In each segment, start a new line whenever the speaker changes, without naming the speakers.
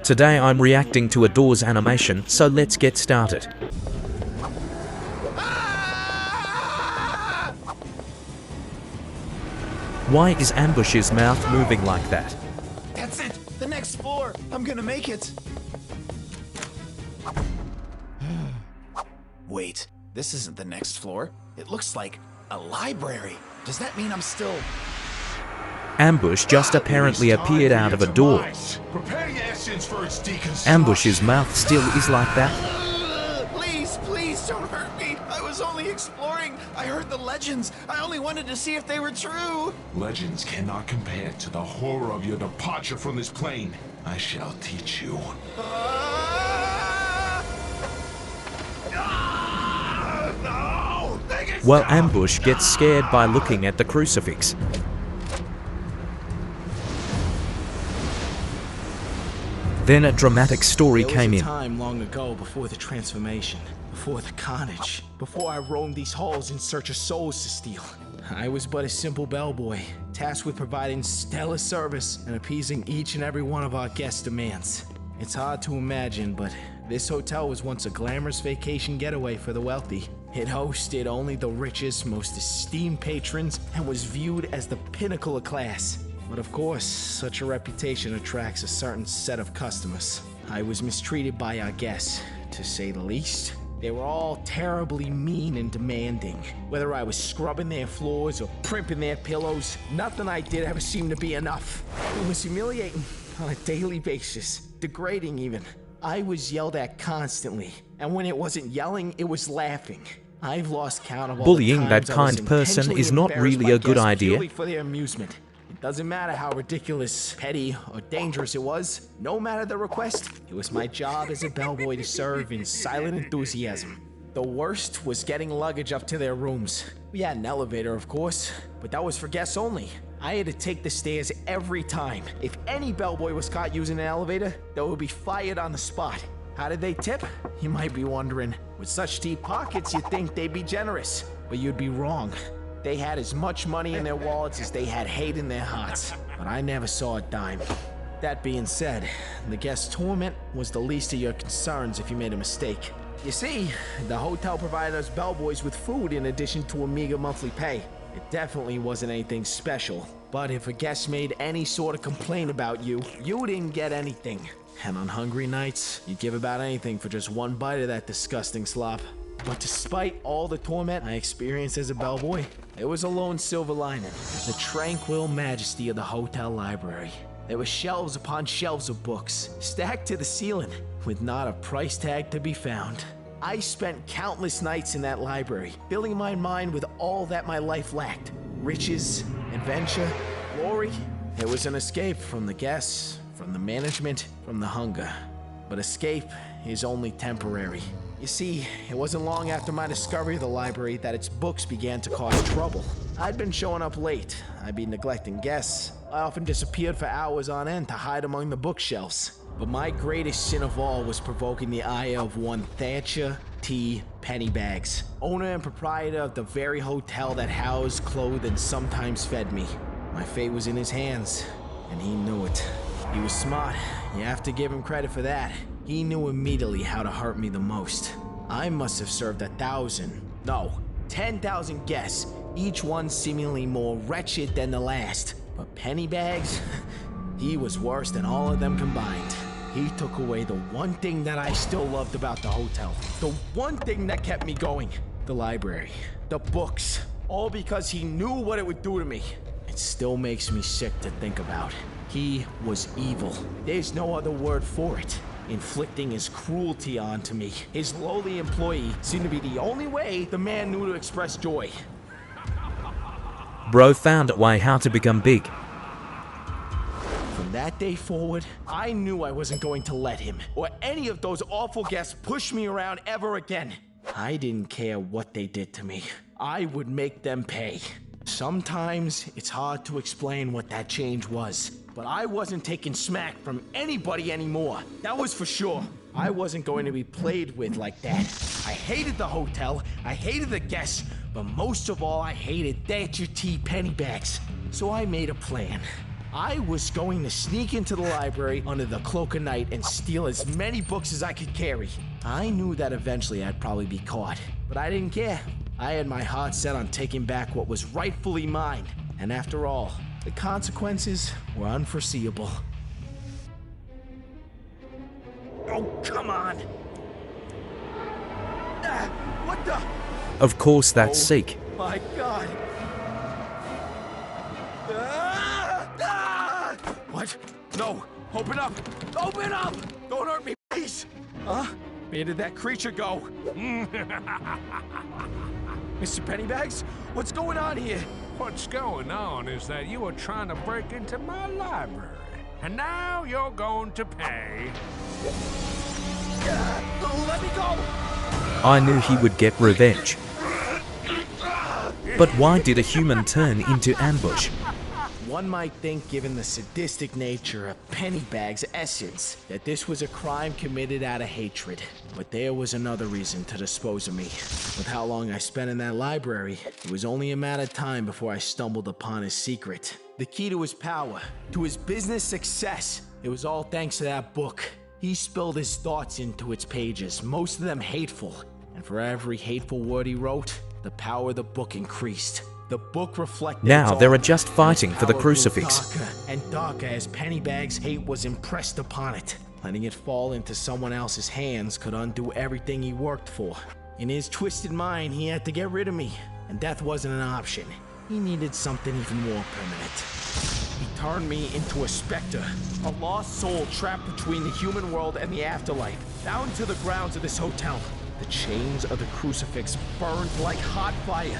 Today I'm reacting to a Doors animation, so let's get started. Why is Ambush's mouth moving like that?
That's it! The next floor! I'm gonna make it! Wait, this isn't the next floor. It looks like a library. Does that mean I'm still...
Ambush just apparently appeared out of a door. Ambush's mouth still is like that?
Please don't hurt me. I was only exploring. I heard the legends. I only wanted to see if they were true.
Legends cannot compare to the horror of your departure from this plane. I shall teach you.
No!
Well, Ambush gets scared by looking at the crucifix. Then a dramatic story came in.
There was a time long ago before the transformation, before the carnage, before I roamed these halls in search of souls to steal. I was but a simple bellboy, tasked with providing stellar service and appeasing each and every one of our guests' demands. It's hard to imagine, but this hotel was once a glamorous vacation getaway for the wealthy. It hosted only the richest, most esteemed patrons and was viewed as the pinnacle of class. But of course, such a reputation attracts a certain set of customers. I was mistreated by our guests, to say the least. They were all terribly mean and demanding. Whether I was scrubbing their floors or primping their pillows, nothing I did ever seemed to be enough. It was humiliating on a daily basis, degrading even. I was yelled at constantly, and when it wasn't yelling, it was laughing. I've lost count of all
Bullying
the
that
times I was
kind person
intentionally
is not
embarrassed
really
by
a good
guests
idea.
purely for their amusement. It doesn't matter how ridiculous, petty, or dangerous it was. No matter the request, it was my job as a bellboy to serve in silent enthusiasm. The worst was getting luggage up to their rooms. We had an elevator, of course, but that was for guests only. I had to take the stairs every time. If any bellboy was caught using an elevator, they would be fired on the spot. How did they tip? You might be wondering. With such deep pockets, you'd think they'd be generous, but you'd be wrong. They had as much money in their wallets as they had hate in their hearts, but I never saw a dime. That being said, the guest torment was the least of your concerns if you made a mistake. You see, the hotel provided us bellboys with food in addition to a meager monthly pay. It definitely wasn't anything special, but if a guest made any sort of complaint about you, you didn't get anything. And on hungry nights, you'd give about anything for just one bite of that disgusting slop. But despite all the torment I experienced as a bellboy, there was a lone silver lining: the tranquil majesty of the hotel library. There were shelves upon shelves of books, stacked to the ceiling, with not a price tag to be found. I spent countless nights in that library, filling my mind with all that my life lacked: riches, adventure, glory. It was an escape from the guests, from the management, from the hunger. But escape is only temporary. You see, it wasn't long after my discovery of the library that its books began to cause trouble. I'd been showing up late, I'd been neglecting guests, I often disappeared for hours on end to hide among the bookshelves. But my greatest sin of all was provoking the ire of one Thatcher T. Pennybags, owner and proprietor of the very hotel that housed, clothed, and sometimes fed me. My fate was in his hands, and he knew it. He was smart, you have to give him credit for that. He knew immediately how to hurt me the most. I must have served 10,000 guests, each one seemingly more wretched than the last. But Pennybags, he was worse than all of them combined. He took away the one thing that I still loved about the hotel. The one thing that kept me going. The library. The books. All because he knew what it would do to me. It still makes me sick to think about. He was evil. There's no other word for it. Inflicting his cruelty onto me, his lowly employee, seemed to be the only way the man knew to express joy.
Bro found a way how to become big.
From that day forward, I knew I wasn't going to let him or any of those awful guests push me around ever again. I didn't care what they did to me. I would make them pay. Sometimes it's hard to explain what that change was, but I wasn't taking smack from anybody anymore. That was for sure. I wasn't going to be played with like that. I hated the hotel, I hated the guests, but most of all I hated Thatcher T. Pennybags. So I made a plan. I was going to sneak into the library under the cloak of night and steal as many books as I could carry. I knew that eventually I'd probably be caught, but I didn't care. I had my heart set on taking back what was rightfully mine. And after all, the consequences were unforeseeable. Oh, come on! Ah, what the?
Of course, that's Seek.
My God! What? No! Open up! Open up! Don't hurt me, please! Huh? Where did that creature go? Mr. Pennybags? What's going on here?
What's going on is that you were trying to break into my library, and now you're going to pay.
Let me go!
I knew he would get revenge. But why did a human turn into Ambush?
One might think, given the sadistic nature of Pennybags' essence, that this was a crime committed out of hatred. But there was another reason to dispose of me. With how long I spent in that library, it was only a matter of time before I stumbled upon his secret. The key to his power, to his business success. It was all thanks to that book. He spilled his thoughts into its pages, most of them hateful. And for every hateful word he wrote, the power of the book increased. The book reflected
Now
its
they are
all.
just fighting for the
Power grew
crucifix.
Darker and darker as Pennybags' hate was impressed upon it. Letting it fall into someone else's hands could undo everything he worked for. In his twisted mind, he had to get rid of me, and death wasn't an option. He needed something even more permanent. He turned me into a specter, a lost soul trapped between the human world and the afterlife, down to the grounds of this hotel. The chains of the crucifix burned like hot fire.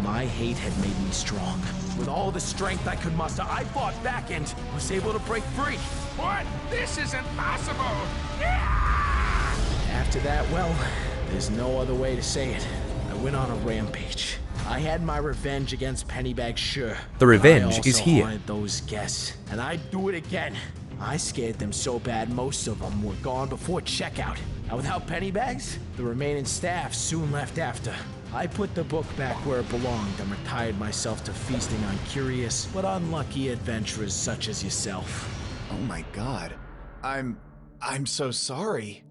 My hate had made me strong. With all the strength I could muster, I fought back and was able to break free.
What? This isn't possible!
After that, well, there's no other way to say it. I went on a rampage. I had my revenge against Pennybags, sure.
The revenge is
I
here.
also haunted those guests, and I'd do it again. I scared them so bad most of them were gone before checkout. And without Pennybags, the remaining staff soon left after. I put the book back where it belonged and retired myself to feasting on curious but unlucky adventurers such as yourself.
Oh my God. I'm so sorry.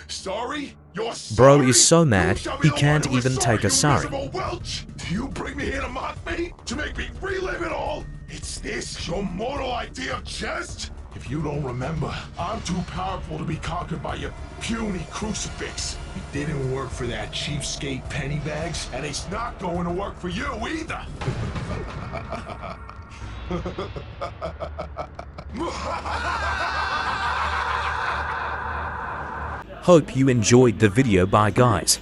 Sorry? You're
Bro
sorry?
is so mad,
You shall be
he
the
can't
one who is
even take a sorry.
you miserable Welch. Do you bring me here to mock me? To make me relive it all? It's this your mortal idea of jest? If you don't remember, I'm too powerful to be conquered by your puny crucifix. It didn't work for that cheapskate Pennybags, and it's not going to work for you either.
Hope you enjoyed the video. Bye guys.